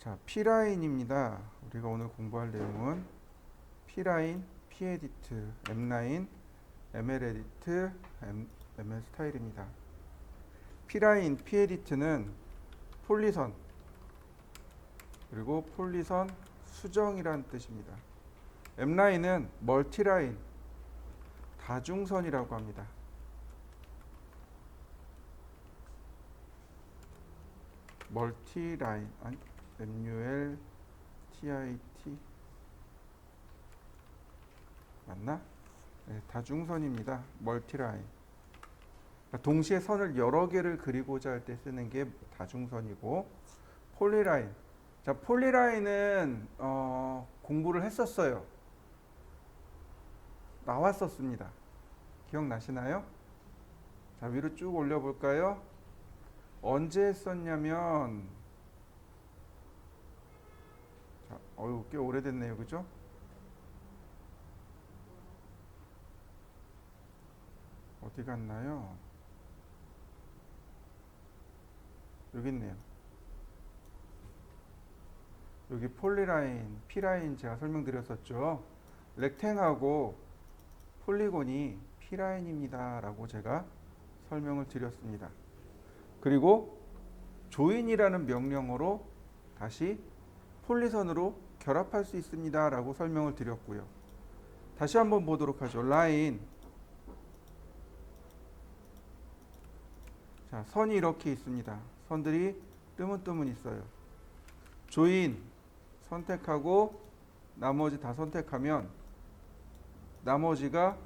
자, P라인입니다. 우리가 오늘 공부할 내용은 P라인, P에디트, M라인, ML에디트, ML 스타일입니다. P라인, P에디트는 폴리선, 그리고 폴리선 수정이라는 뜻입니다. M라인은 멀티라인, 다중선이라고 합니다. 멀티라인, 아니, MULTIT 맞나? 네, 다중선입니다. 멀티라인. 그러니까 동시에 선을 여러 개를 그리고자 할 때 쓰는 게 다중선이고, 폴리라인. 자, 폴리라인은 공부를 했었어요. 나왔었습니다. 기억나시나요? 자, 위로 쭉 올려볼까요? 언제 했었냐면, 자, 꽤 오래됐네요, 그죠? 어디 갔나요? 여기 있네요. 여기 폴리라인, P라인 제가 설명드렸었죠. 렉탱하고 폴리곤이 P라인입니다 라고 제가 설명을 드렸습니다. 그리고 조인이라는 명령어로 다시 폴리선으로 결합할 수 있습니다 라고 설명을 드렸고요. 다시 한번 보도록 하죠. 라인. 자, 선이 이렇게 있습니다. 선들이 뜨문뜨문 있어요. 조인 선택하고 나머지 다 선택하면 나머지가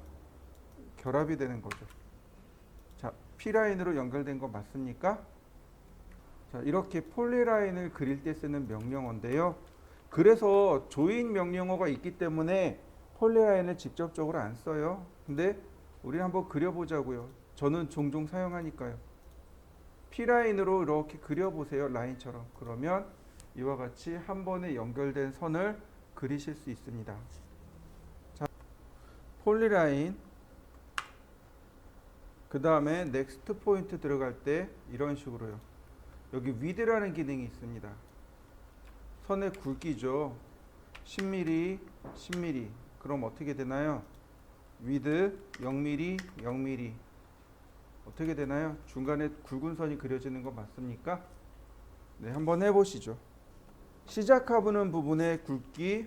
결합이 되는 거죠. 자, P라인으로 연결된 거 맞습니까? 자, 이렇게 폴리라인을 그릴 때 쓰는 명령어인데요. 그래서 조인 명령어가 있기 때문에 폴리라인을 직접적으로 안 써요. 근데 우리 한번 그려보자고요. 저는 종종 사용하니까요. P라인으로 이렇게 그려보세요. 라인처럼. 그러면 이와 같이 한 번에 연결된 선을 그리실 수 있습니다. 자, 폴리라인. 그 다음에 넥스트 포인트 들어갈 때 이런 식으로요. 여기 위드라는 기능이 있습니다. 선의 굵기죠. 10mm, 10mm. 그럼 어떻게 되나요? 위드 0mm, 0mm. 어떻게 되나요? 중간에 굵은 선이 그려지는 거 맞습니까? 네, 한번 해보시죠. 시작하는 부분의 굵기,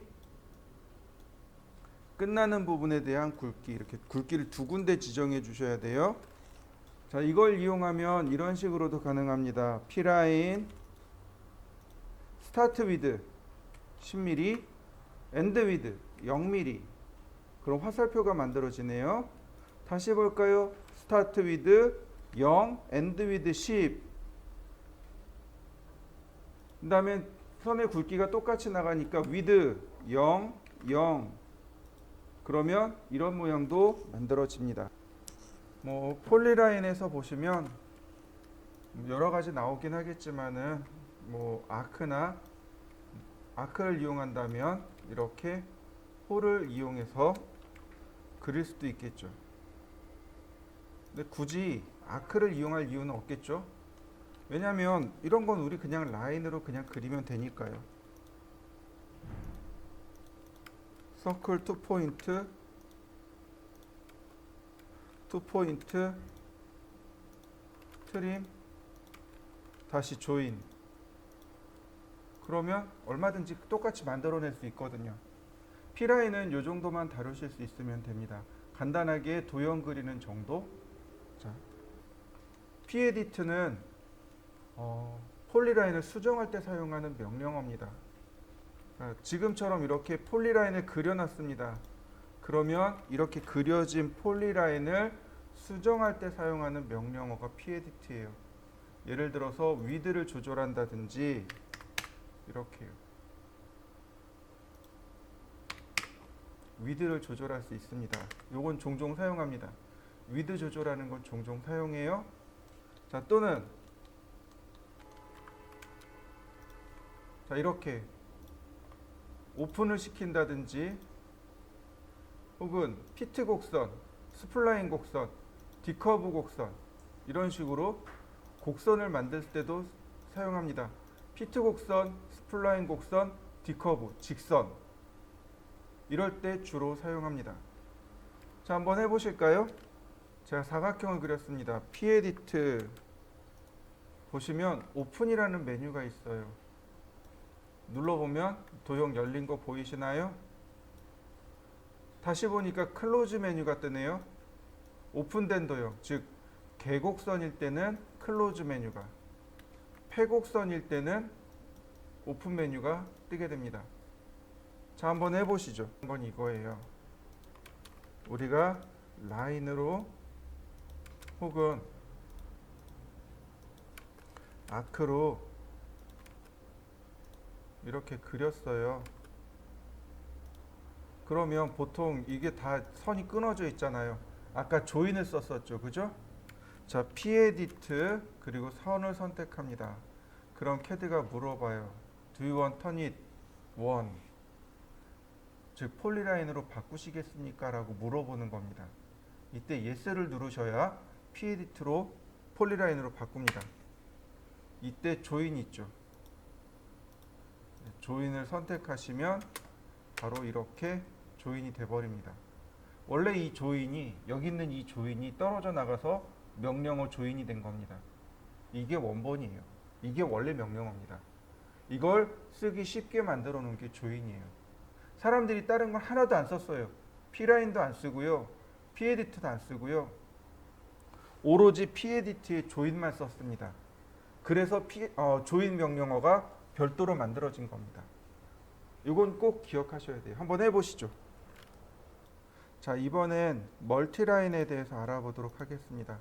끝나는 부분에 대한 굵기, 이렇게 굵기를 두 군데 지정해 주셔야 돼요. 자, 이걸 이용하면 이런 식으로도 가능합니다. P라인, 스타트 위드 10mm, 엔드 위드 0mm. 그럼 화살표가 만들어지네요. 다시 볼까요? 스타트 위드 0, 엔드 위드 10. 그 다음에 선의 굵기가 똑같이 나가니까 위드 0, 0. 그러면 이런 모양도 만들어집니다. 뭐 폴리라인에서 보시면 여러 가지 나오긴 하겠지만은 뭐 아크를 이용한다면 이렇게 홀을 이용해서 그릴 수도 있겠죠. 근데 굳이 아크를 이용할 이유는 없겠죠. 왜냐하면 이런 건 우리 그냥 라인으로 그냥 그리면 되니까요. 서클 2포인트, 2포인트, 트림, 다시 조인. 그러면 얼마든지 똑같이 만들어낼 수 있거든요. P라인은 이 정도만 다루실 수 있으면 됩니다. 간단하게 도형 그리는 정도. 자, P에디트는 폴리라인을 수정할 때 사용하는 명령어입니다. 자, 지금처럼 이렇게 폴리라인을 그려놨습니다. 그러면 이렇게 그려진 폴리라인을 수정할 때 사용하는 명령어가 P에디트예요. 예를 들어서 위드를 조절한다든지 이렇게요. 위드를 조절할 수 있습니다. 요건 종종 사용합니다. 위드 조절하는 건 종종 사용해요. 자, 또는 자, 이렇게 오픈을 시킨다든지 혹은 피트 곡선, 스플라인 곡선, 디커브 곡선 이런 식으로 곡선을 만들 때도 사용합니다. 히트 곡선, 스플라인 곡선, D커브, 직선 이럴 때 주로 사용합니다. 자, 한번 해보실까요? 제가 사각형을 그렸습니다. P에디트 보시면 오픈이라는 메뉴가 있어요. 눌러보면 도형 열린 거 보이시나요? 다시 보니까 클로즈 메뉴가 뜨네요. 오픈된 도형, 즉 개곡선일 때는 클로즈 메뉴가, 폐곡선일 때는 오픈 메뉴가 뜨게 됩니다. 자, 한번 해보시죠. 한번 이거예요. 우리가 라인으로 혹은 아크로 이렇게 그렸어요. 그러면 보통 이게 다 선이 끊어져 있잖아요. 아까 조인을 썼었죠, 그죠? 자, P에디트 그리고 선을 선택합니다. 그럼 CAD가 물어봐요. Do you want turn it one? 즉 폴리라인으로 바꾸시겠습니까? 라고 물어보는 겁니다. 이때 Yes를 누르셔야 P에디트로 폴리라인으로 바꿉니다. 이때 조인 있죠. 조인을 선택하시면 바로 이렇게 조인이 돼버립니다. 원래 이 조인이, 여기 있는 이 조인이 떨어져 나가서 명령어 조인이 된 겁니다. 이게 원본이에요. 이게 원래 명령어입니다. 이걸 쓰기 쉽게 만들어 놓은 게 조인이에요. 사람들이 다른 건 하나도 안 썼어요. P라인도 안 쓰고요. P에디트도 안 쓰고요. 오로지 P에디트에 조인만 썼습니다. 그래서 조인 명령어가 별도로 만들어진 겁니다. 이건 꼭 기억하셔야 돼요. 한번 해보시죠. 자, 이번엔 멀티라인에 대해서 알아보도록 하겠습니다.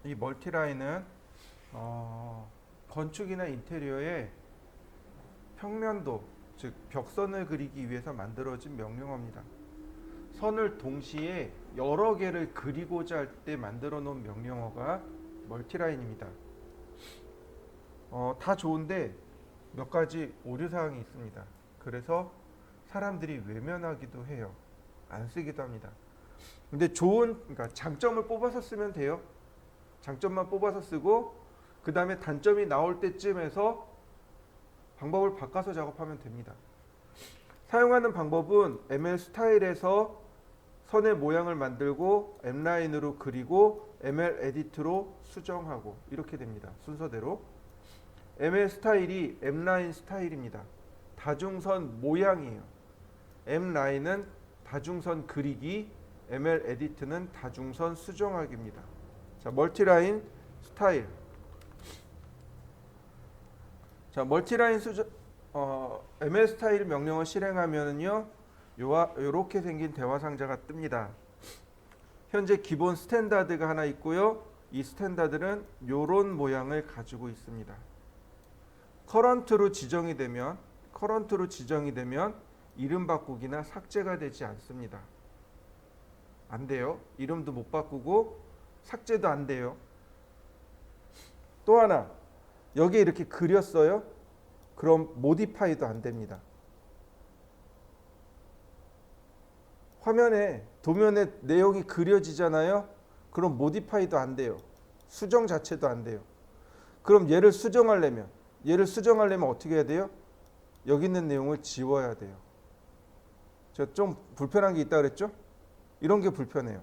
이 멀티라인은 건축이나 인테리어에 평면도, 즉 벽선을 그리기 위해서 만들어진 명령어입니다. 선을 동시에 여러 개를 그리고자 할 때 만들어 놓은 명령어가 멀티라인입니다. 다 좋은데 몇 가지 오류사항이 있습니다. 그래서 사람들이 외면하기도 해요. 안 쓰기도 합니다. 근데 그러니까 장점을 뽑아서 쓰면 돼요. 장점만 뽑아서 쓰고 그 다음에 단점이 나올 때쯤에서 방법을 바꿔서 작업하면 됩니다. 사용하는 방법은 ML 스타일에서 선의 모양을 만들고 M라인으로 그리고 ML 에디트로 수정하고 이렇게 됩니다. 순서대로. ML 스타일이 M라인 스타일입니다. 다중선 모양이에요. M라인은 다중선 그리기, ML 에디트는 다중선 수정하기입니다. 자, 멀티라인 스타일. 자, 멀티라인 ML 스타일 명령을 실행하면요, 요렇게 생긴 대화 상자가 뜹니다. 현재 기본 스탠다드가 하나 있고요. 이 스탠다드는 요런 모양을 가지고 있습니다. 커런트로 지정이 되면 이름 바꾸기나 삭제가 되지 않습니다. 안 돼요. 이름도 못 바꾸고 삭제도 안 돼요. 또 하나, 여기에 이렇게 그렸어요. 그럼 모디파이도 안 됩니다. 도면에 내용이 그려지잖아요. 그럼 모디파이도 안 돼요. 수정 자체도 안 돼요. 그럼 얘를 수정하려면 어떻게 해야 돼요? 여기 있는 내용을 지워야 돼요. 제가 좀 불편한 게 있다 그랬죠? 이런 게 불편해요.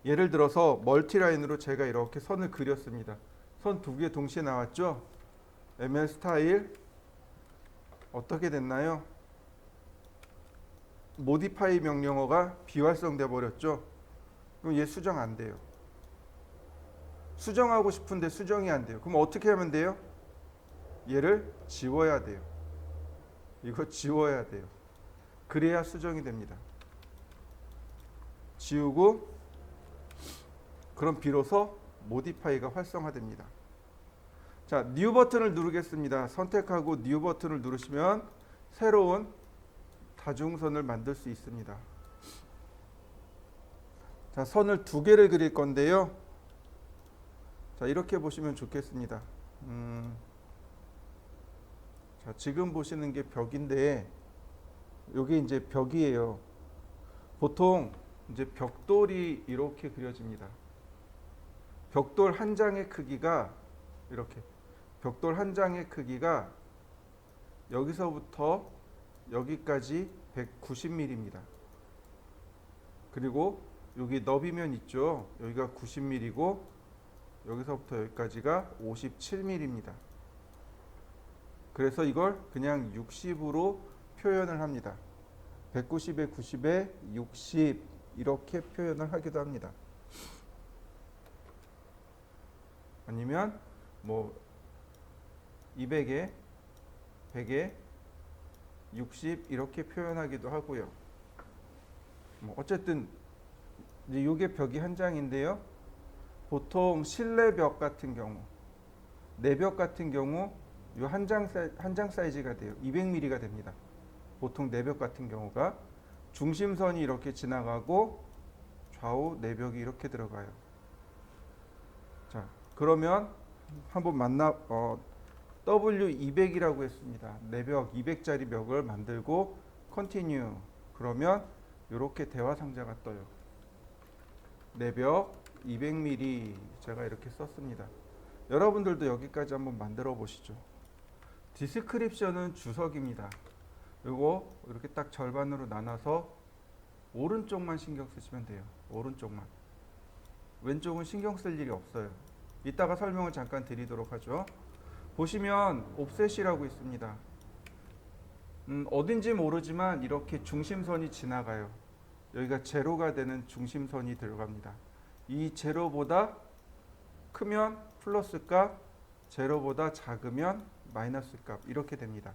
예를 들어서 멀티라인으로 제가 이렇게 선을 그렸습니다. 선 두 개 동시에 나왔죠? ML 스타일 어떻게 됐나요? 모디파이 명령어가 비활성돼 버렸죠? 그럼 얘 수정 안 돼요. 수정하고 싶은데 수정이 안 돼요. 그럼 어떻게 하면 돼요? 얘를 지워야 돼요. 이거 지워야 돼요. 그래야 수정이 됩니다. 지우고 그럼 비로소 모디파이가 활성화됩니다. 자, 뉴 버튼을 누르겠습니다. 선택하고 뉴 버튼을 누르시면 새로운 다중선을 만들 수 있습니다. 자, 선을 두 개를 그릴 건데요. 자, 이렇게 보시면 좋겠습니다. 자, 지금 보시는 게 벽인데 이게 이제 벽이에요. 보통 이제 벽돌이 이렇게 그려집니다. 벽돌 한 장의 크기가 이렇게 벽돌 한 장의 크기가 여기서부터 여기까지 190mm입니다. 그리고 여기 너비면 있죠. 여기가 90mm고 여기서부터 여기까지가 57mm입니다. 그래서 이걸 그냥 60으로 표현을 합니다. 190에 90에 60 이렇게 표현을 하기도 합니다. 아니면 뭐 200에 100에 60 이렇게 표현하기도 하고요. 뭐 어쨌든 이제 요게 벽이 한 장인데요. 보통 실내 벽 같은 경우, 내벽 같은 경우 요 한 장 사이즈가 돼요. 200mm가 됩니다. 보통 내벽 같은 경우가 중심선이 이렇게 지나가고 좌우 내벽이 이렇게 들어가요. 자, 그러면 한번 W200이라고 했습니다. 내벽 200짜리 벽을 만들고 컨티뉴. 그러면 이렇게 대화 상자가 떠요. 내벽 200mm 제가 이렇게 썼습니다. 여러분들도 여기까지 한번 만들어 보시죠. 디스크립션은 주석입니다. 요거 이렇게 딱 절반으로 나눠서 오른쪽만 신경 쓰시면 돼요. 오른쪽만. 왼쪽은 신경 쓸 일이 없어요. 이따가 설명을 잠깐 드리도록 하죠. 보시면 옵셋이라고 있습니다. 어딘지 모르지만 이렇게 중심선이 지나가요. 여기가 제로가 되는 중심선이 들어갑니다. 이 제로보다 크면 플러스 값, 제로보다 작으면 마이너스 값 이렇게 됩니다.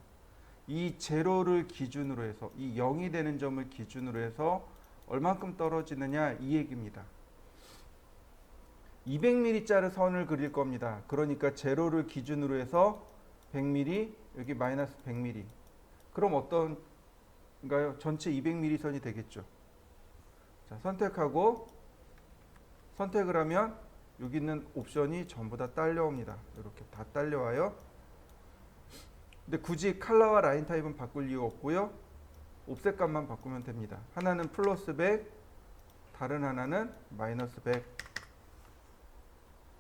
이 제로를 기준으로 해서 이 0이 되는 점을 기준으로 해서 얼만큼 떨어지느냐 이 얘기입니다. 200mm짜리 선을 그릴 겁니다. 그러니까 제로를 기준으로 해서 100mm, 여기 마이너스 100mm. 그럼 어떤가요? 전체 200mm 선이 되겠죠. 자, 선택하고 선택을 하면 여기 있는 옵션이 전부 다 딸려옵니다. 이렇게 다 딸려와요. 근데 굳이 컬러와 라인 타입은 바꿀 이유가 없고요. 옵셋 값만 바꾸면 됩니다. 하나는 플러스 100, 다른 하나는 마이너스 100.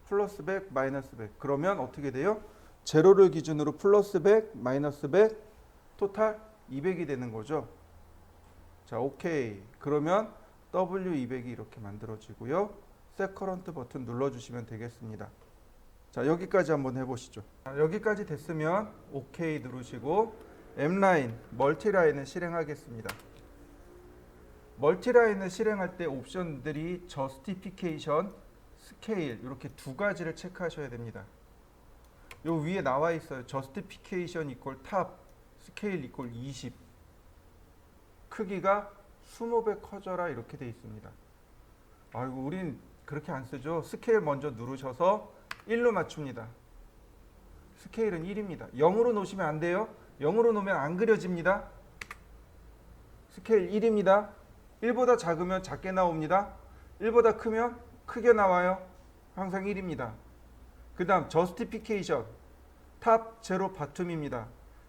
플러스 100, 마이너스 100. 그러면 어떻게 돼요? 제로를 기준으로 플러스 100, 마이너스 100, 토탈 200이 되는 거죠. 자, 오케이. 그러면 W200이 이렇게 만들어지고요. 셋 커런트 버튼 눌러주시면 되겠습니다. 자, 여기까지 한번 해보시죠. 자, 여기까지 됐으면 오케이 누르시고 M라인, 멀티라인을 실행하겠습니다. 멀티라인을 실행할 때 옵션들이 저스티피케이션, 스케일 이렇게 두 가지를 체크하셔야 됩니다. 요 위에 나와 있어요. 저스티피케이션 이퀄 탑, 스케일 이퀄 20. 크기가 20배 커져라 이렇게 돼 있습니다. 아이고 우린 그렇게 안 쓰죠. 스케일 먼저 누르셔서 1로 맞춥니다. 스케일은 1입니다. 0으로 놓으시면 안 돼요. 0으로 놓으면 안 그려집니다. 스케일 1입니다. 1보다 작으면 작게 나옵니다. 1보다 크면 크게 나와요. 항상 1입니다. 그 다음 저스티피케이션 탑, 제로, 바텀입니다.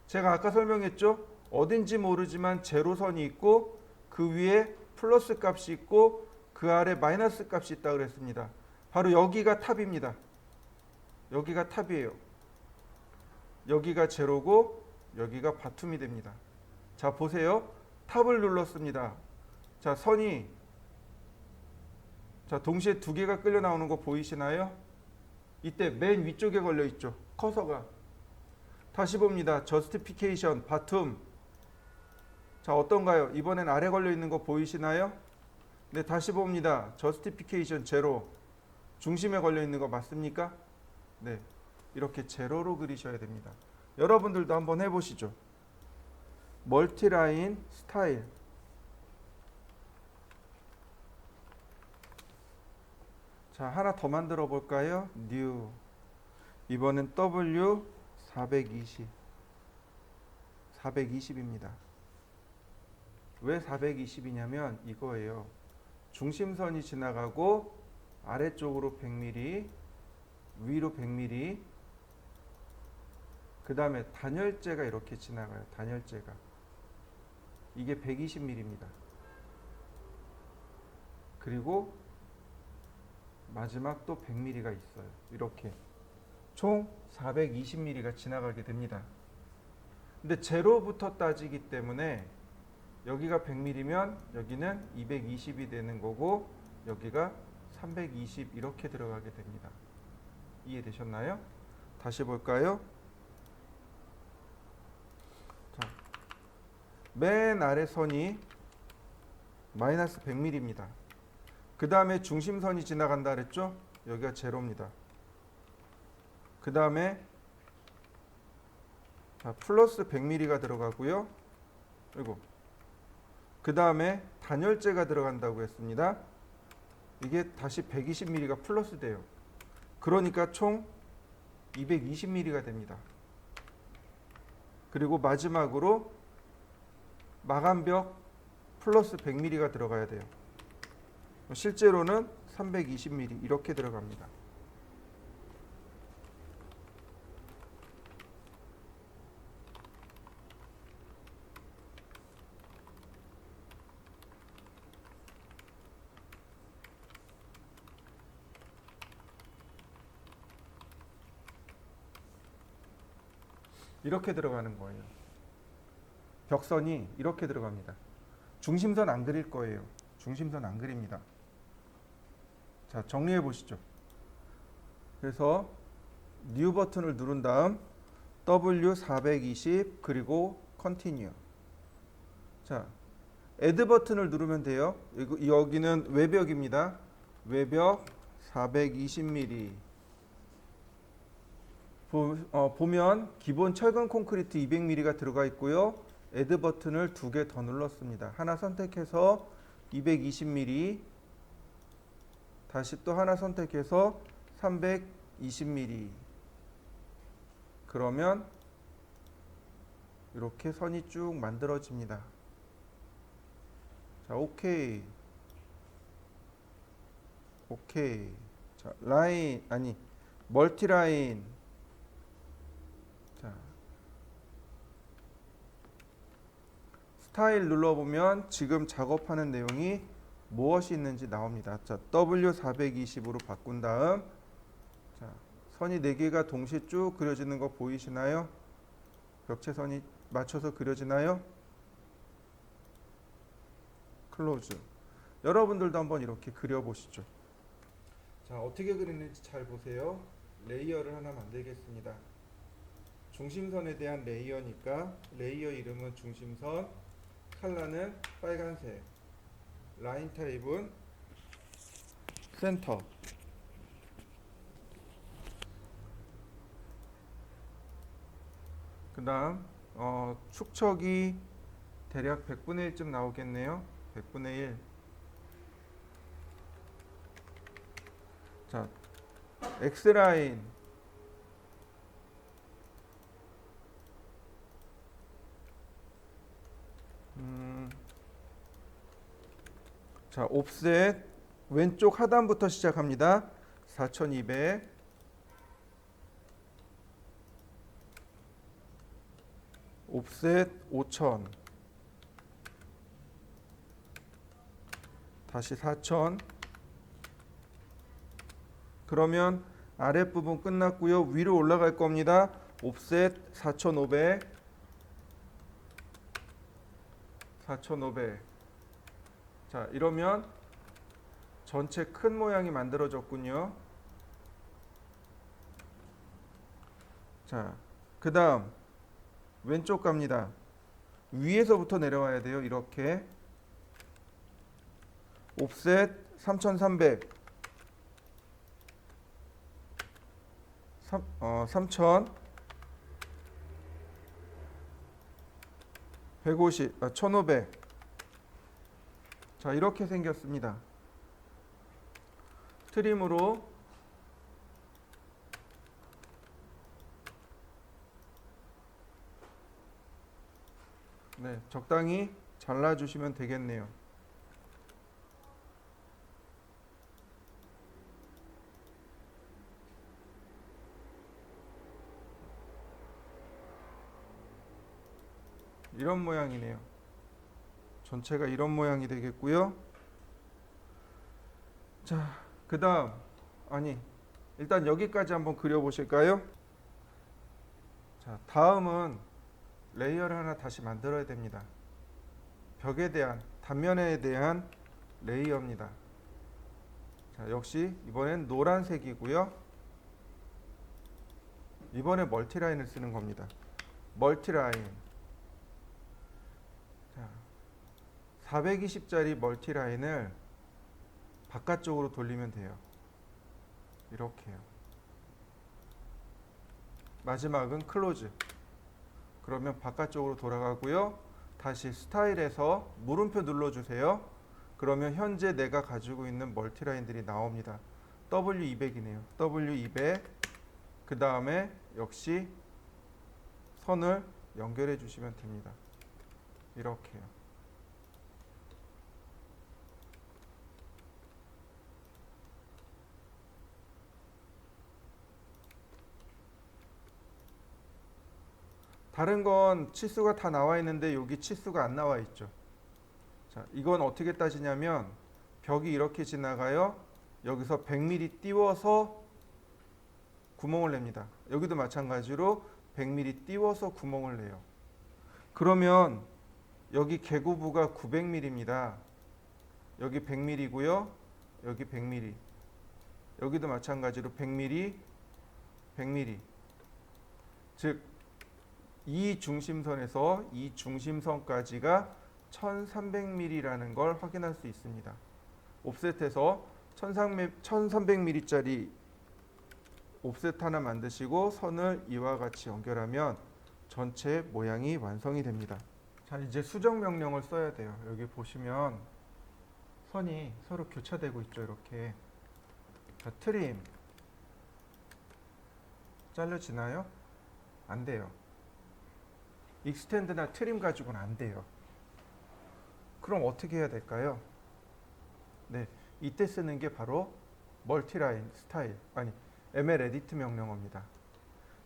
제가 아까 설명했죠. 어딘지 모르지만 제로선이 있고 그 위에 플러스 값이 있고 그 아래 마이너스 값이 있다 그랬습니다. 바로 여기가 탑입니다. 여기가 탑이에요. 여기가 제로고 여기가 바텀이 됩니다. 자, 보세요. 탑을 눌렀습니다. 자, 선이 자, 동시에 두 개가 끌려 나오는 거 보이시나요? 이때 맨 위쪽에 걸려 있죠. 커서가. 다시 봅니다. 저스티피케이션 바텀. 자, 어떤가요? 이번엔 아래 걸려 있는 거 보이시나요? 네, 다시 봅니다. 저스티피케이션 제로. 중심에 걸려 있는 거 맞습니까? 네. 이렇게 제로로 그리셔야 됩니다. 여러분들도 한번 해보시죠. 멀티라인 스타일. 자, 하나 더 만들어 볼까요? 뉴. 이번엔 W 420. 420입니다. 왜 420이냐면 이거예요. 중심선이 지나가고 아래쪽으로 100mm, 위로 100mm, 그 다음에 단열재가 이렇게 지나가요. 단열재가. 이게 120mm입니다. 그리고 마지막 또 100mm가 있어요. 이렇게 총 420mm가 지나가게 됩니다. 근데 제로부터 따지기 때문에 여기가 100mm면 여기는 220이 되는 거고 여기가 320 이렇게 들어가게 됩니다. 이해되셨나요? 다시 볼까요? 자, 맨 아래 선이 마이너스 100mm입니다. 그 다음에 중심선이 지나간다 그랬죠? 여기가 제로입니다. 그 다음에 플러스 100mm가 들어가고요. 그리고 그 다음에 단열재가 들어간다고 했습니다. 이게 다시 120mm가 플러스 돼요. 그러니까 총 220mm가 됩니다. 그리고 마지막으로 마감벽 플러스 100mm가 들어가야 돼요. 실제로는 320mm 이렇게 들어갑니다. 이렇게 들어가는 거예요. 벽선이 이렇게 들어갑니다. 중심선 안 그릴 거예요. 중심선 안 그립니다. 자, 정리해 보시죠. 그래서 뉴 버튼을 누른 다음 W420 그리고 컨티뉴. 자, 애드 버튼을 누르면 돼요. 여기는 외벽입니다. 외벽 420mm. 보면 기본 철근 콘크리트 200mm가 들어가 있고요. 애드 버튼을 2개 더 눌렀습니다. 하나 선택해서 220mm, 다시 또 하나 선택해서 320mm. 그러면 이렇게 선이 쭉 만들어집니다. 자, 오케이. 오케이. 자, 라인 아니 멀티라인. 자, 스타일 눌러보면 지금 작업하는 내용이 무엇이 있는지 나옵니다. 자, W420으로 바꾼 다음 자, 선이 4개가 동시에 쭉 그려지는 거 보이시나요? 벽체선이 맞춰서 그려지나요? 클로즈. 여러분들도 한번 이렇게 그려보시죠. 자, 어떻게 그리는지 잘 보세요. 레이어를 하나 만들겠습니다. 중심선에 대한 레이어니까 레이어 이름은 중심선, 컬러는 빨간색, 라인 타입은 센터. 그 다음 축척이 대략 100분의 1쯤 나오겠네요. 100분의 1. 자, X라인. 자, 옵셋 왼쪽 하단부터 시작합니다. 4200. 옵셋 5000. 다시 4000. 그러면 아랫부분 끝났고요. 위로 올라갈 겁니다. 옵셋 4500. 4500. 자, 이러면 전체 큰 모양이 만들어졌군요. 자, 그 다음 왼쪽 갑니다. 위에서부터 내려와야 돼요. 이렇게 옵셋 3300. 3000. 150. 1500. 자, 이렇게 생겼습니다. 트림으로 네, 적당히 잘라주시면 되겠네요. 이런 모양이네요. 전체가 이런 모양이 되겠고요. 자, 그 다음 아니, 일단 여기까지 한번 그려보실까요? 자, 다음은 레이어를 하나 다시 만들어야 됩니다. 벽에 대한, 단면에 대한 레이어입니다. 자, 역시 이번엔 노란색이고요. 이번에 멀티라인을 쓰는 겁니다. 멀티라인. 자, 420짜리 멀티라인을 바깥쪽으로 돌리면 돼요. 이렇게요. 마지막은 클로즈. 그러면 바깥쪽으로 돌아가고요. 다시 스타일에서 물음표 눌러주세요. 그러면 현재 내가 가지고 있는 멀티라인들이 나옵니다. W200이네요. W200. 그 다음에 역시 선을 연결해 주시면 됩니다. 이렇게요. 다른 건 치수가 다 나와 있는데 여기 치수가 안 나와 있죠. 자, 이건 어떻게 따지냐면 벽이 이렇게 지나가요. 여기서 100mm 띄워서 구멍을 냅니다. 여기도 마찬가지로 100mm 띄워서 구멍을 내요. 그러면 여기 개구부가 900mm입니다. 여기 100mm고요. 여기 100mm. 여기도 마찬가지로 100mm, 100mm. 즉 이 중심선에서 이 중심선까지가 1300mm라는 걸 확인할 수 있습니다. 옵셋에서 1300mm짜리 옵셋 하나 만드시고 선을 이와 같이 연결하면 전체 모양이 완성이 됩니다. 자, 이제 수정 명령을 써야 돼요. 여기 보시면 선이 서로 교차되고 있죠. 이렇게. 자, 트림 잘려지나요? 안 돼요. 익스텐드나 트림 가지고는 안 돼요. 그럼 어떻게 해야 될까요? 네, 이때 쓰는 게 바로 멀티라인 스타일, 아니 ML 에디트 명령어입니다.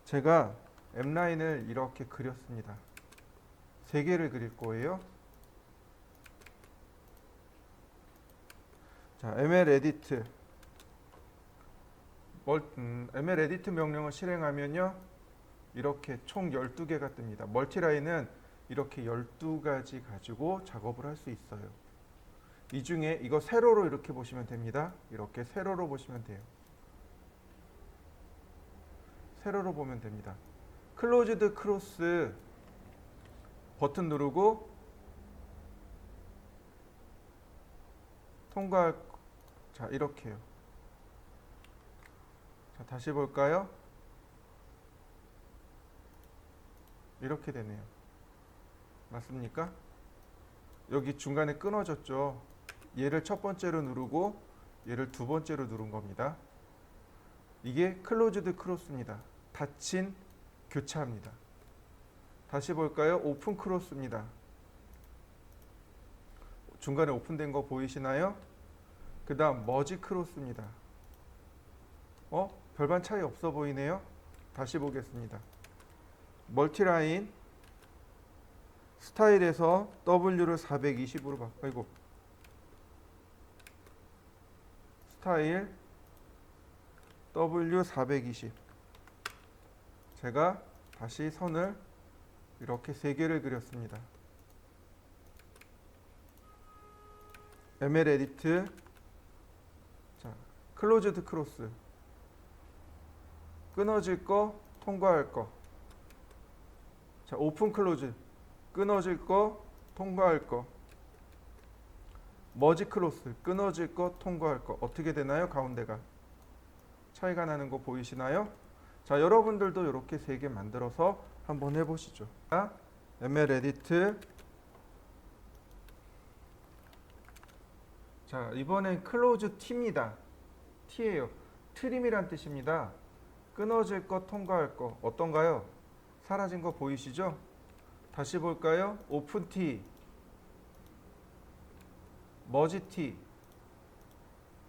제가 M라인을 이렇게 그렸습니다. 3개를 그릴 거예요. 자, ML 에디트 ML 에디트 명령을 실행하면요, 이렇게 총 12개가 뜹니다. 멀티라인은 이렇게 12가지 가지고 작업을 할 수 있어요. 이 중에 이거 세로로 이렇게 보시면 됩니다. 이렇게 세로로 보시면 돼요. 세로로 보면 됩니다. 클로즈드 크로스 버튼 누르고 통과할, 자, 이렇게요. 자, 다시 볼까요? 이렇게 되네요. 맞습니까? 여기 중간에 끊어졌죠. 얘를 첫 번째로 누르고 얘를 두 번째로 누른 겁니다. 이게 클로즈드 크로스입니다. 닫힌 교차입니다. 다시 볼까요? 오픈 크로스입니다. 중간에 오픈된 거 보이시나요? 그 다음 머지 크로스입니다. 별반 차이 없어 보이네요. 다시 보겠습니다. 멀티라인 스타일에서 W를 420으로 바꾸고, 스타일 W 420. 제가 다시 선을 이렇게 3개를 그렸습니다. ML 에디트. 자, 클로즈드 크로스. 끊어질 거, 통과할 거. 자, 오픈 클로즈. 끊어질 거, 통과할 거. 머지 크로스. 끊어질 거, 통과할 거. 어떻게 되나요? 가운데가 차이가 나는 거 보이시나요? 자, 여러분들도 이렇게 3개 만들어서 한번 해보시죠. 자, ML 에디트. 자, 이번엔 클로즈 T입니다. T예요. 트림이란 뜻입니다. 끊어질 거, 통과할 거. 어떤가요? 사라진 거 보이시죠? 다시 볼까요? 오픈 T, 머지 T.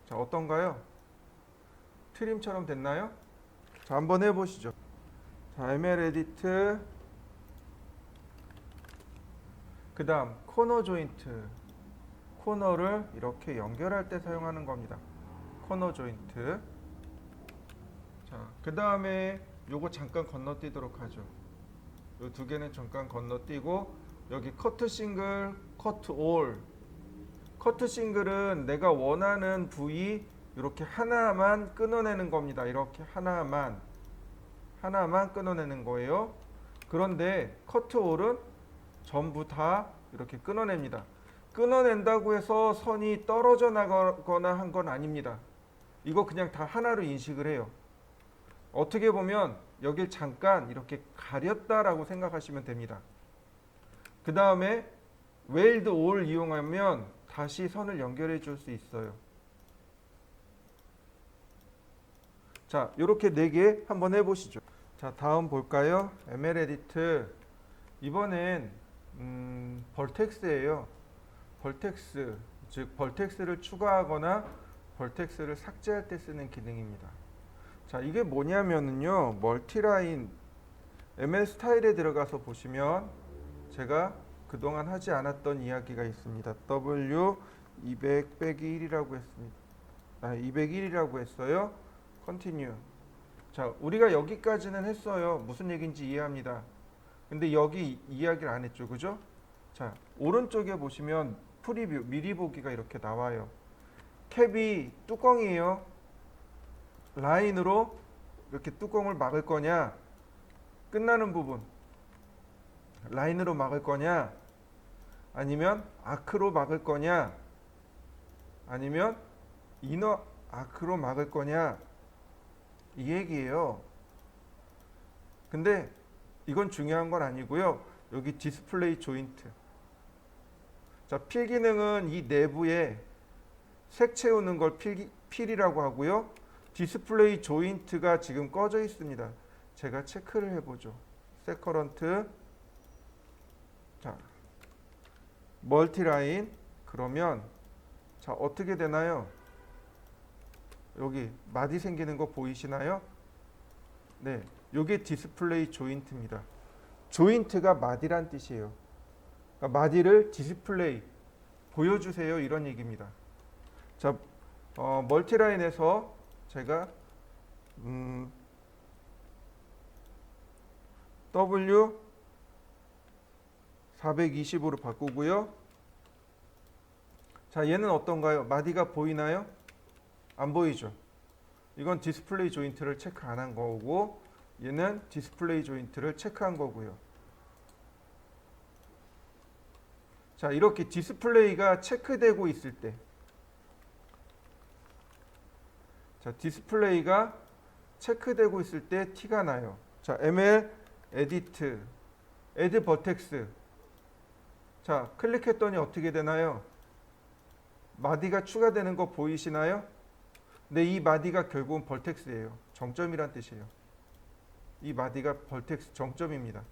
자, 어떤가요? 트림처럼 됐나요? 자, 한번 해보시죠. 자, ML 에디트. 그 다음 코너 조인트. 코너를 이렇게 연결할 때 사용하는 겁니다. 코너 조인트. 자, 그 다음에 요거 잠깐 건너뛰도록 하죠. 요 두 개는 잠깐 건너뛰고 여기 커트 싱글, 커트 올. 커트 싱글은 내가 원하는 부위 이렇게 하나만 끊어내는 겁니다. 이렇게 하나만 끊어내는 거예요. 그런데 커트 홀은 전부 다 이렇게 끊어냅니다. 끊어낸다고 해서 선이 떨어져 나가거나 한 건 아닙니다. 이거 그냥 다 하나로 인식을 해요. 어떻게 보면 여길 잠깐 이렇게 가렸다라고 생각하시면 됩니다. 그 다음에 웨일드 올 이용하면 다시 선을 연결해 줄 수 있어요. 자, 이렇게 4개 한번 해보시죠. 자, 다음 볼까요? ML 에디트. 이번엔 벌텍스예요. 벌텍스, 즉 벌텍스를 추가하거나 벌텍스를 삭제할 때 쓰는 기능입니다. 자, 이게 뭐냐면요, 멀티라인 ML 스타일에 들어가서 보시면 제가 그동안 하지 않았던 이야기가 있습니다. W 200 빼기 1이라고 했습니다. 201이라고 했어요. Continue. 자, 우리가 여기까지는 했어요. 무슨 얘기인지 이해합니다. 근데 여기 이야기를 안 했죠, 그죠? 자, 오른쪽에 보시면 프리뷰, 미리 보기가 이렇게 나와요. 캡이 뚜껑이에요. 라인으로 이렇게 뚜껑을 막을 거냐, 끝나는 부분 라인으로 막을 거냐, 아니면 아크로 막을 거냐, 아니면 이너 아크로 막을 거냐, 이 얘기예요. 근데 이건 중요한 건 아니고요. 여기 디스플레이 조인트. 자, 필 기능은 이 내부에 색 채우는 걸 필이라고 하고요. 디스플레이 조인트가 지금 꺼져 있습니다. 제가 체크를 해보죠. 셋 커런트. 자, 멀티라인. 그러면 자, 어떻게 되나요? 여기 마디 생기는 거 보이시나요? 네, 요게 디스플레이 조인트입니다. 조인트가 마디란 뜻이에요. 그러니까 마디를 디스플레이 보여주세요, 이런 얘기입니다. 자, 멀티라인에서 제가 W 420으로 바꾸고요. 자, 얘는 어떤가요? 마디가 보이나요? 안 보이죠? 이건 디스플레이 조인트를 체크 안 한 거고, 얘는 디스플레이 조인트를 체크한 거고요. 자, 이렇게 디스플레이가 체크되고 있을 때, 자, 디스플레이가 체크되고 있을 때 티가 나요. 자, ML 에디트, 에드 버텍스. 자, 클릭했더니 어떻게 되나요? 마디가 추가되는 거 보이시나요? 근데 이 마디가 결국은 벌텍스예요. 정점이란 뜻이에요. 이 마디가 벌텍스 정점입니다.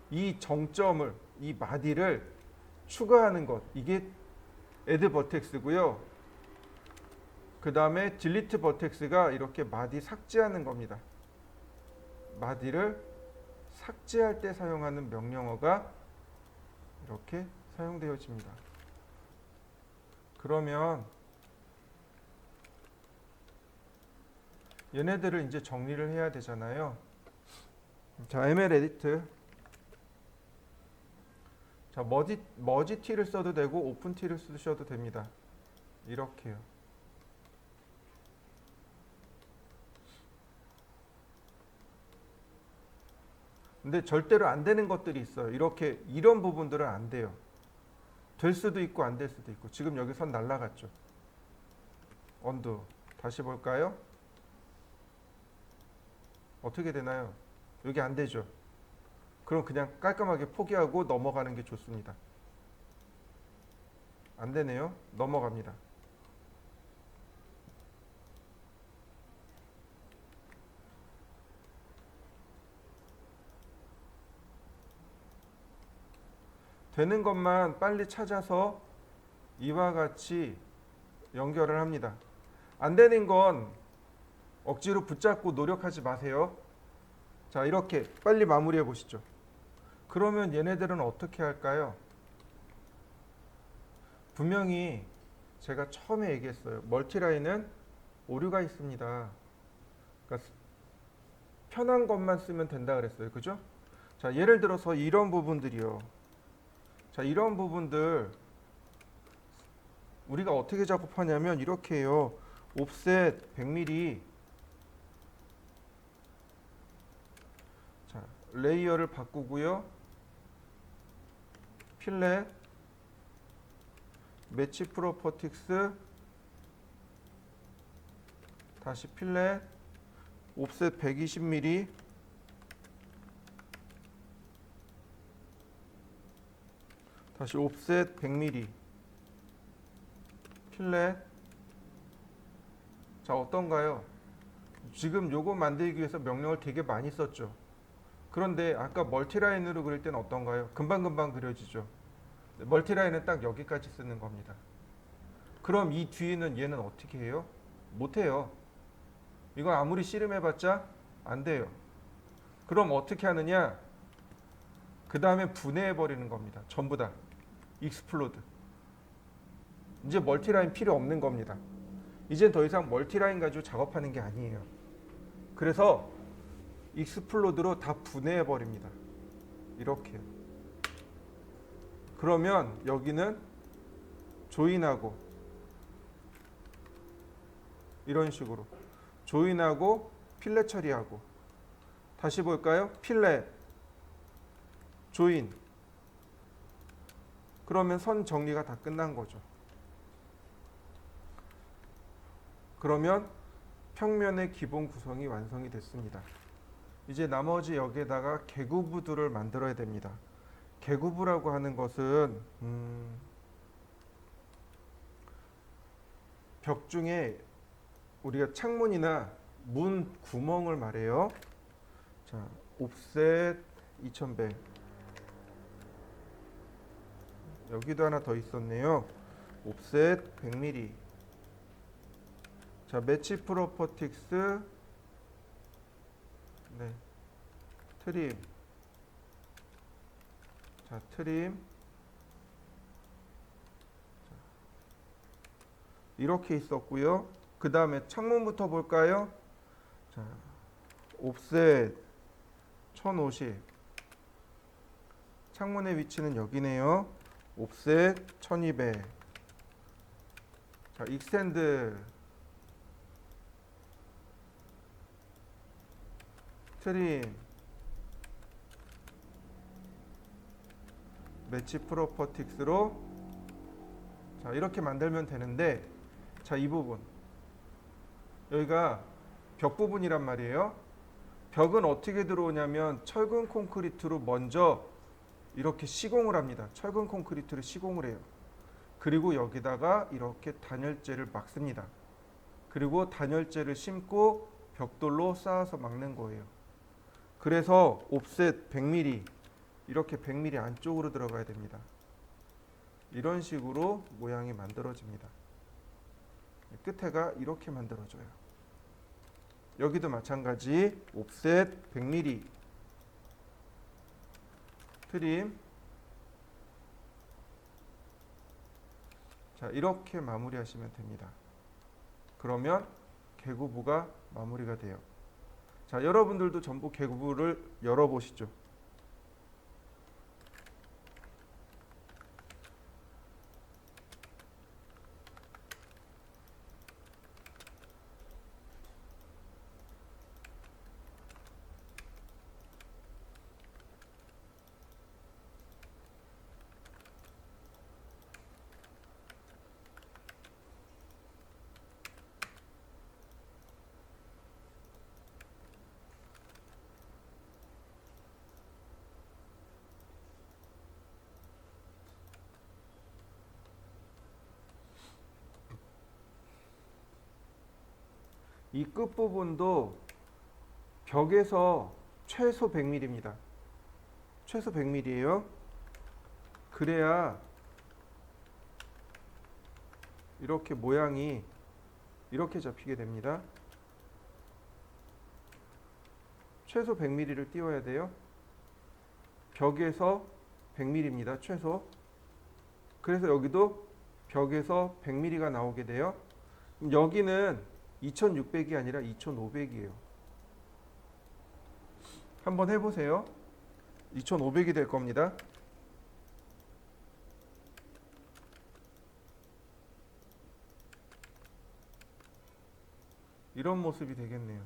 이 정점을, 이 마디를 추가하는 것, 이게 애드 버텍스고요. 그 다음에 딜리트 버텍스가 이렇게 마디 삭제하는 겁니다. 마디를 삭제할 때 사용하는 명령어가 이렇게 사용되어집니다. 그러면 얘네들을 이제 정리를 해야 되잖아요. 자, ML 에디트. 자, 머지 T를 써도 되고 오픈 T를 쓰셔도 됩니다. 이렇게요. 근데 절대로 안 되는 것들이 있어요. 이렇게 이런 부분들은 안 돼요. 될 수도 있고 안 될 수도 있고. 지금 여기 선 날라갔죠. 언두. 다시 볼까요? 어떻게 되나요? 여기 안 되죠. 그럼 그냥 깔끔하게 포기하고 넘어가는 게 좋습니다. 안 되네요. 넘어갑니다. 되는 것만 빨리 찾아서 이와 같이 연결을 합니다. 안 되는 건 억지로 붙잡고 노력하지 마세요. 자, 이렇게 빨리 마무리해 보시죠. 그러면 얘네들은 어떻게 할까요? 분명히 제가 처음에 얘기했어요. 멀티라인은 오류가 있습니다. 그러니까 편한 것만 쓰면 된다 그랬어요. 그죠? 자, 예를 들어서 이런 부분들이요. 자, 이런 부분들 우리가 어떻게 작업하냐면 이렇게 해요. 옵셋 100mm. 자, 레이어를 바꾸고요. 필렛, 매치 프로퍼틱스, 다시 필렛, 옵셋 120mm, 다시 옵셋 100mm, 필렛. 자, 어떤가요? 지금 요거 만들기 위해서 명령을 되게 많이 썼죠. 그런데 아까 멀티라인으로 그릴 때는 어떤가요? 금방금방 그려지죠. 멀티라인은 딱 여기까지 쓰는 겁니다. 그럼 이 뒤에는 얘는 어떻게 해요? 못해요. 이거 아무리 씨름해봤자 안 돼요. 그럼 어떻게 하느냐? 그 다음에 분해해버리는 겁니다. 전부 다. 익스플로드. 이제 멀티라인 필요 없는 겁니다. 이젠 더 이상 멀티라인 가지고 작업하는 게 아니에요. 그래서 익스플로드로 다 분해해버립니다. 이렇게요. 그러면 여기는 조인하고 이런 식으로 조인하고 필렛 처리하고 다시 볼까요? 필렛 조인. 그러면 선 정리가 다 끝난 거죠. 그러면 평면의 기본 구성이 완성이 됐습니다. 이제 나머지 여기에다가 개구부들을 만들어야 됩니다. 개구부라고 하는 것은 벽 중에 우리가 창문이나 문 구멍을 말해요. 자, 옵셋 2100. 여기도 하나 더 있었네요. 옵셋 100mm. 자, 매치 프로퍼틱스. 네. 트림. 자, 트림. 이렇게 있었고요. 그 다음에 창문부터 볼까요? 자, 옵셋 1050. 창문의 위치는 여기네요. 옵셋 1200. 자, 익스텐드. 트림. 매치 프로퍼틱스로 자, 이렇게 만들면 되는데 자, 이 부분 여기가 벽 부분이란 말이에요. 벽은 어떻게 들어오냐면 철근 콘크리트로 먼저 이렇게 시공을 합니다. 철근 콘크리트를 시공을 해요. 그리고 여기다가 이렇게 단열재를 막습니다. 그리고 단열재를 심고 벽돌로 쌓아서 막는 거예요. 그래서 옵셋 100mm 이렇게 100mm 안쪽으로 들어가야 됩니다. 이런 식으로 모양이 만들어집니다. 끝에가 이렇게 만들어져요. 여기도 마찬가지 옵셋 100mm 트림. 자, 이렇게 마무리하시면 됩니다. 그러면 개구부가 마무리가 돼요. 자, 여러분들도 전부 개구부를 열어보시죠. 이 끝부분도 벽에서 최소 100mm입니다. 최소 100mm예요. 그래야 이렇게 모양이 이렇게 잡히게 됩니다. 최소 100mm를 띄워야 돼요. 벽에서 100mm입니다. 최소. 그래서 여기도 벽에서 100mm가 나오게 돼요. 여기는 2600이 아니라 2500이에요. 한번 해보세요. 2500이 될 겁니다. 이런 모습이 되겠네요.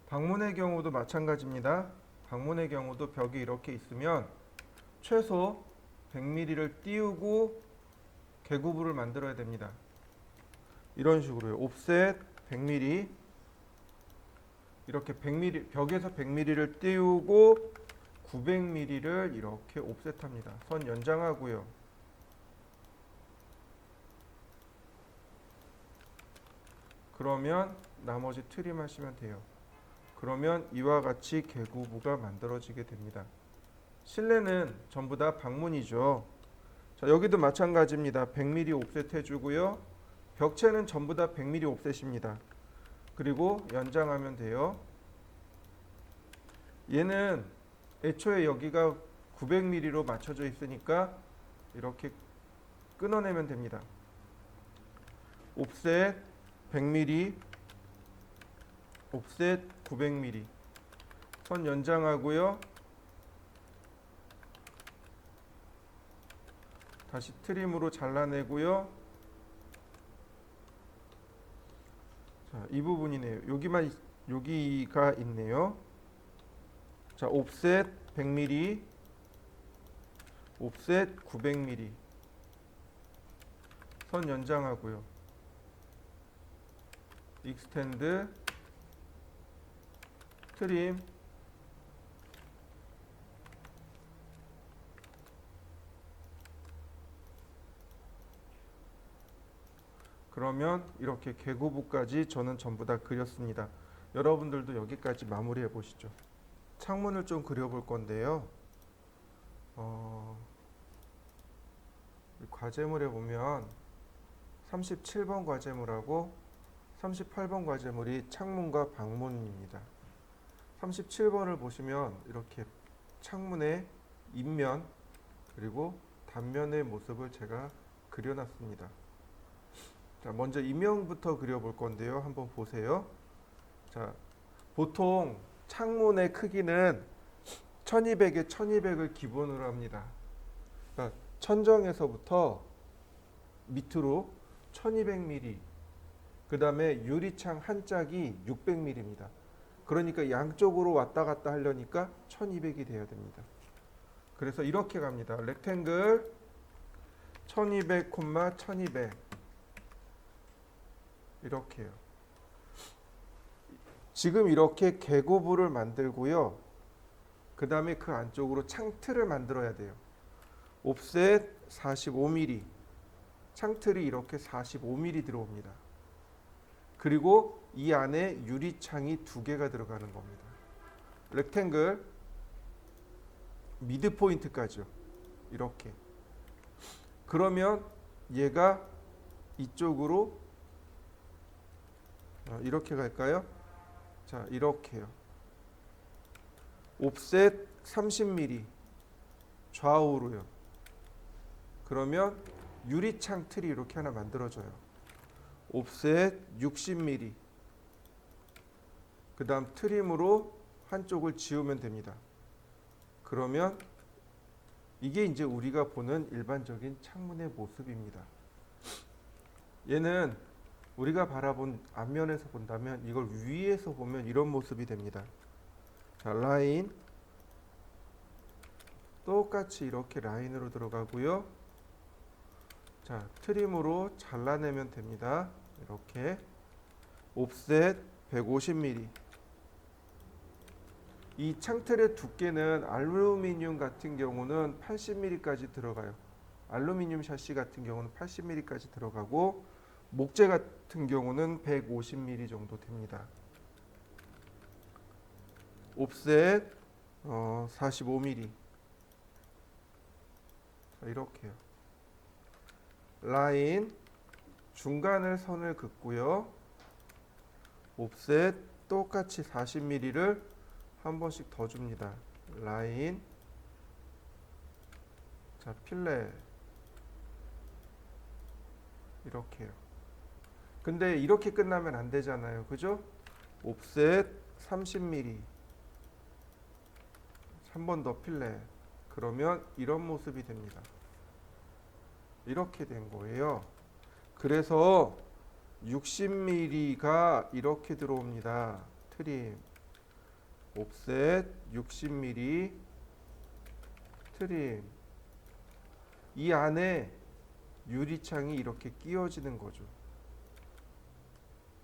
방문의 경우도 마찬가지입니다. 방문의 경우도 벽이 이렇게 있으면 최소 100mm를 띄우고 개구부를 만들어야 됩니다. 이런 식으로요. 옵셋 100mm, 이렇게 100mm, 벽에서 100mm를 띄우고 900mm를 이렇게 옵셋합니다. 선 연장하고요. 그러면 나머지 트림 하시면 돼요. 그러면 이와 같이 개구부가 만들어지게 됩니다. 실내는 전부 다 방문이죠. 자, 여기도 마찬가지입니다. 100mm 옵셋 해주고요. 벽체는 전부 다 100mm 옵셋입니다. 그리고 연장하면 돼요. 얘는 애초에 여기가 900mm로 맞춰져 있으니까 이렇게 끊어내면 됩니다. 옵셋 100mm, 옵셋 900mm. 선 연장하고요. 다시 트림으로 잘라내고요. 자, 이 부분이네요. 여기가 있네요. 자, 옵셋 100mm, 옵셋 900mm. 선 연장하고요. 익스텐드, 트림, 그러면 이렇게 개구부까지 저는 전부 다 그렸습니다. 여러분들도 여기까지 마무리해 보시죠. 창문을 좀 그려볼 건데요. 과제물에 보면 37번 과제물하고 38번 과제물이 창문과 방문입니다. 37번을 보시면 이렇게 창문의 입면 그리고 단면의 모습을 제가 그려놨습니다. 자, 먼저 이면부터 그려볼 건데요. 한번 보세요. 자, 보통 창문의 크기는 1200에 1200을 기본으로 합니다. 그러니까 천정에서부터 밑으로 1200mm, 그 다음에 유리창 한 짝이 600mm입니다. 그러니까 양쪽으로 왔다 갔다 하려니까 1200이 돼야 됩니다. 그래서 이렇게 갑니다. 렉탱글 1200, 1200 이렇게요. 지금 이렇게 계고부를 만들고요. 그 다음에 그 안쪽으로 창틀을 만들어야 돼요. 옵셋 45mm, 창틀이 이렇게 45mm 들어옵니다. 그리고 이 안에 유리창이 2개가 들어가는 겁니다. 렉탱글 미드 포인트까지요. 이렇게. 그러면 얘가 이쪽으로 이렇게 갈까요? 자, 이렇게요. 옵셋 30mm 좌우로요. 그러면 유리창 틀이 이렇게 하나 만들어져요. 옵셋 60mm. 그 다음 트림으로 한쪽을 지우면 됩니다. 그러면 이게 이제 우리가 보는 일반적인 창문의 모습입니다. 얘는 우리가 바라본 앞면에서 본다면, 이걸 위에서 보면 이런 모습이 됩니다. 자, 라인 똑같이 이렇게 라인으로 들어가고요. 자, 트림으로 잘라내면 됩니다. 이렇게 옵셋 150mm. 이 창틀의 두께는 알루미늄 같은 경우는 80mm까지 들어가요. 알루미늄 샤시 같은 경우는 80mm까지 들어가고, 목재 같은 경우는 150mm 정도 됩니다. 옵셋 45mm. 자, 이렇게요. 라인 중간을 선을 긋고요. 옵셋 똑같이 40mm를 한 번씩 더 줍니다. 라인, 자, 필렛 이렇게요. 근데 이렇게 끝나면 안 되잖아요. 그죠? 옵셋 30mm 한 번 더 필렛. 그러면 이런 모습이 됩니다. 이렇게 된 거예요. 그래서 60mm가 이렇게 들어옵니다. 트림 옵셋 60mm 트림. 이 안에 유리창이 이렇게 끼워지는 거죠.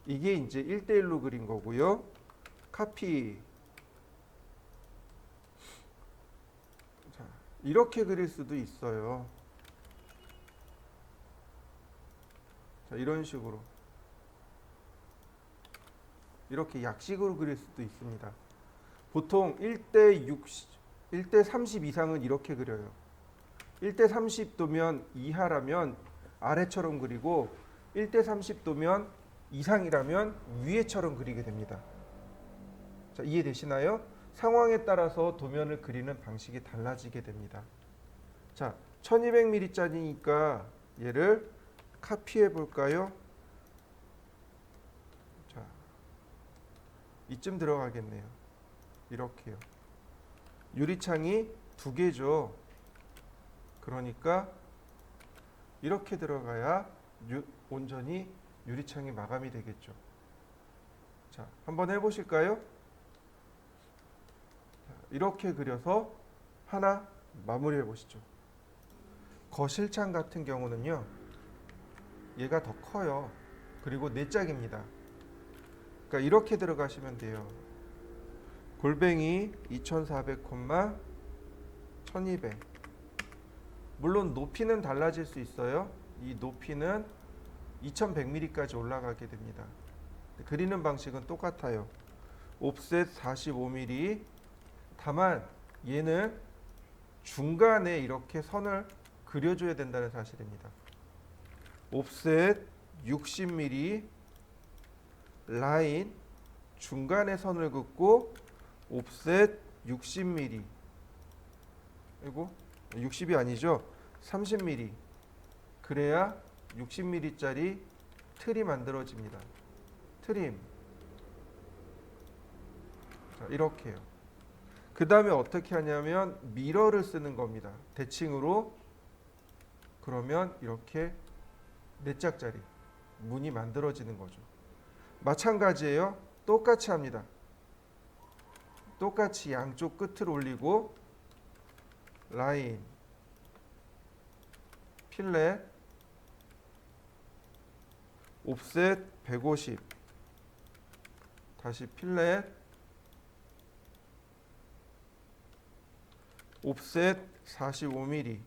이게 이제 1대1로 그린 거고요. 카피. 자, 이렇게 그릴 수도 있어요. 자, 이런 식으로. 이렇게 약식으로 그릴 수도 있습니다. 보통 1대 30 이상은 이렇게 그려요. 1대 30도면 이하라면 아래처럼 그리고 1대 30도면 이상이라면 위에처럼 그리게 됩니다. 자, 이해되시나요? 상황에 따라서 도면을 그리는 방식이 달라지게 됩니다. 자, 1200mm짜리니까 얘를 카피해 볼까요? 자, 이쯤 들어가겠네요. 이렇게요. 유리창이 2개죠. 그러니까 이렇게 들어가야 온전히 유리창이 마감이 되겠죠. 자, 한번 해보실까요? 자, 이렇게 그려서 하나 마무리해 보시죠. 거실창 같은 경우는요, 얘가 더 커요. 그리고 4짝입니다. 그러니까 이렇게 들어가시면 돼요. 골뱅이 2400, 1200. 물론 높이는 달라질 수 있어요. 이 높이는 2100mm까지 올라가게 됩니다. 그리는 방식은 똑같아요. 옵셋 45mm. 다만 얘는 중간에 이렇게 선을 그려줘야 된다는 사실입니다. 옵셋 60mm. 라인 중간에 선을 긋고 옵셋 60mm. 그리고 60이 아니죠. 30mm. 그래야 60mm짜리 틀이 만들어집니다. 트림. 자, 이렇게요. 그 다음에 어떻게 하냐면 미러를 쓰는 겁니다. 대칭으로. 그러면 이렇게 4짝짜리 문이 만들어지는 거죠. 마찬가지예요. 똑같이 합니다. 똑같이 양쪽 끝을 올리고 라인, 필렛, 옵셋 150, 다시 필렛, 옵셋 45mm.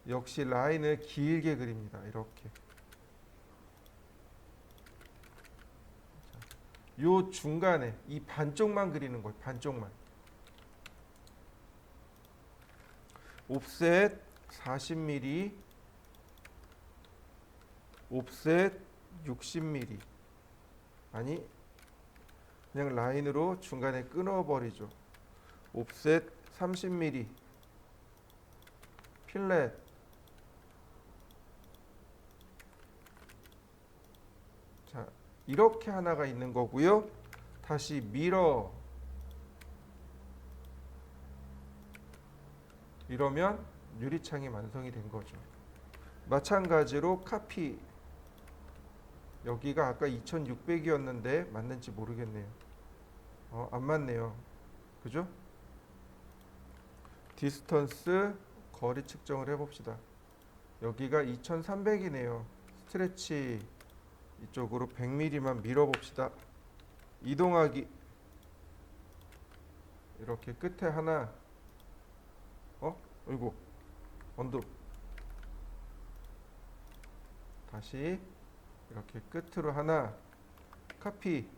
역시 라인을 길게 그립니다. 이렇게. 요 중간에 이 반쪽만 그리는 거예요. 반쪽만. 옵셋 40mm, 옵셋 60mm. 아니, 그냥 라인으로 중간에 끊어버리죠. 옵셋 30mm, 필렛, 자, 이렇게 하나가 있는 거고요. 다시 미러. 이러면 유리창이 완성이 된 거죠. 마찬가지로 카피. 여기가 아까 2600이었는데 맞는지 모르겠네요. 안 맞네요. 그죠? 디스턴스 거리 측정을 해봅시다. 여기가 2300이네요. 스트레치 이쪽으로 100mm만 밀어봅시다. 이동하기. 이렇게 끝에 하나. 어이구, 언더. 다시 이렇게 끝으로 하나. 카피.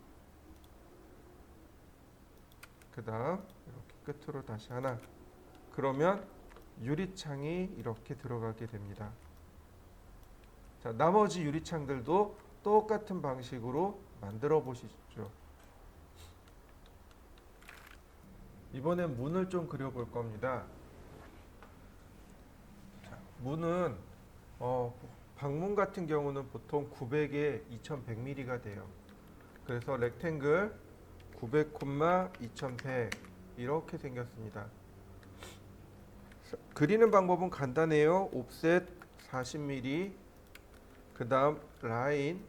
그 다음 이렇게 끝으로 다시 하나. 그러면 유리창이 이렇게 들어가게 됩니다. 자, 나머지 유리창들도 똑같은 방식으로 만들어 보시죠. 이번엔 문을 좀 그려볼 겁니다. 자, 문은 방문 같은 경우는 보통 900에 2100mm가 돼요. 그래서 렉탱글 900, 2100 이렇게 생겼습니다. 그리는 방법은 간단해요. 옵셋 40mm, 그 다음 라인.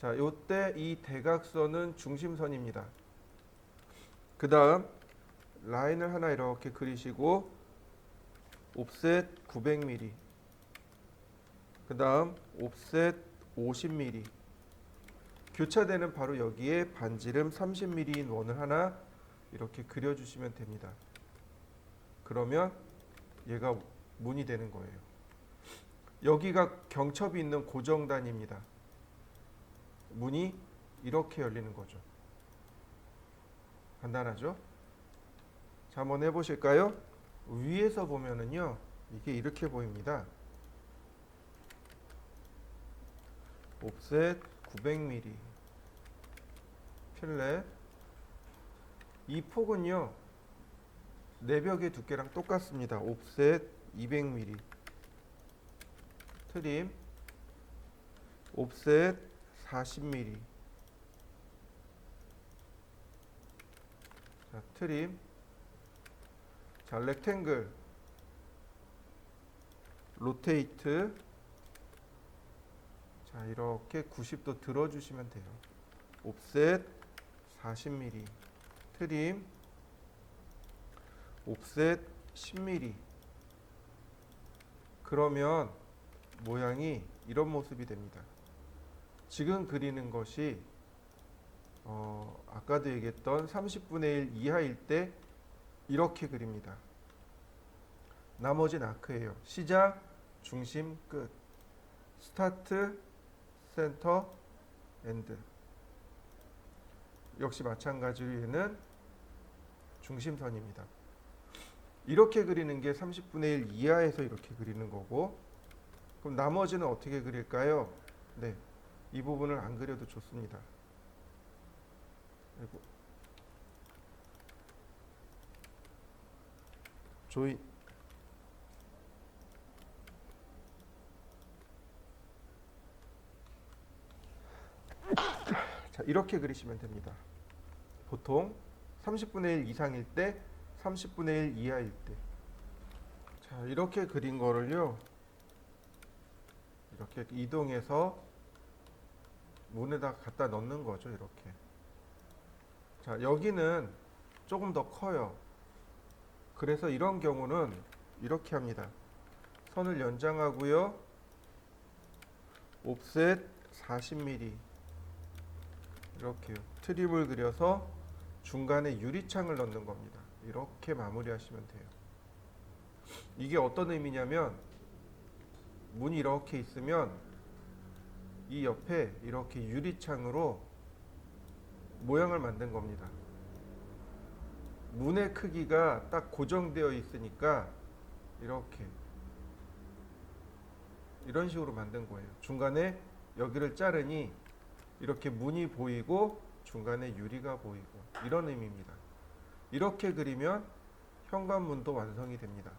자, 요때 이 대각선은 중심선입니다. 그 다음 라인을 하나 이렇게 그리시고 옵셋 900mm, 그 다음 옵셋 50mm. 교차되는 바로 여기에 반지름 30mm인 원을 하나 이렇게 그려주시면 됩니다. 그러면 얘가 문이 되는 거예요. 여기가 경첩이 있는 고정단입니다. 문이 이렇게 열리는 거죠. 간단하죠? 자, 한번 해보실까요? 위에서 보면은요, 이게 이렇게 보입니다. 옵셋 900mm, 필렛. 이 폭은요, 내벽의 두께랑 똑같습니다. 옵셋 200mm, 트림, 옵셋 40mm. 자, 트림. 자, 렉탱글, 로테이트. 자, 이렇게 90도 들어주시면 돼요. 옵셋 40mm, 트림, 옵셋 10mm. 그러면 모양이 이런 모습이 됩니다. 지금 그리는 것이 아까도 얘기했던 30분의 1 이하일 때 이렇게 그립니다. 나머지는 아크예요. 시작, 중심, 끝. 스타트, 센터, 엔드. 역시 마찬가지로 얘는 중심선입니다. 이렇게 그리는 게 30분의 1 이하에서 이렇게 그리는 거고, 그럼 나머지는 어떻게 그릴까요? 네, 이 부분을 안 그려도 좋습니다. 그리고 조인. 자, 이렇게 그리시면 됩니다. 보통 30분의 1 이상일 때, 30분의 1 이하일 때. 자, 이렇게 그린 거를요, 이렇게 이동해서 문에다 갖다 넣는 거죠. 이렇게. 자, 여기는 조금 더 커요. 그래서 이런 경우는 이렇게 합니다. 선을 연장하고요, 옵셋 40mm 이렇게요. 트립을 그려서 중간에 유리창을 넣는 겁니다. 이렇게 마무리하시면 돼요. 이게 어떤 의미냐면, 문이 이렇게 있으면 이 옆에 이렇게 유리창으로 모양을 만든 겁니다. 문의 크기가 딱 고정되어 있으니까 이렇게 이런 식으로 만든 거예요. 중간에 여기를 자르니 이렇게 문이 보이고 중간에 유리가 보이고, 이런 의미입니다. 이렇게 그리면 현관문도 완성이 됩니다.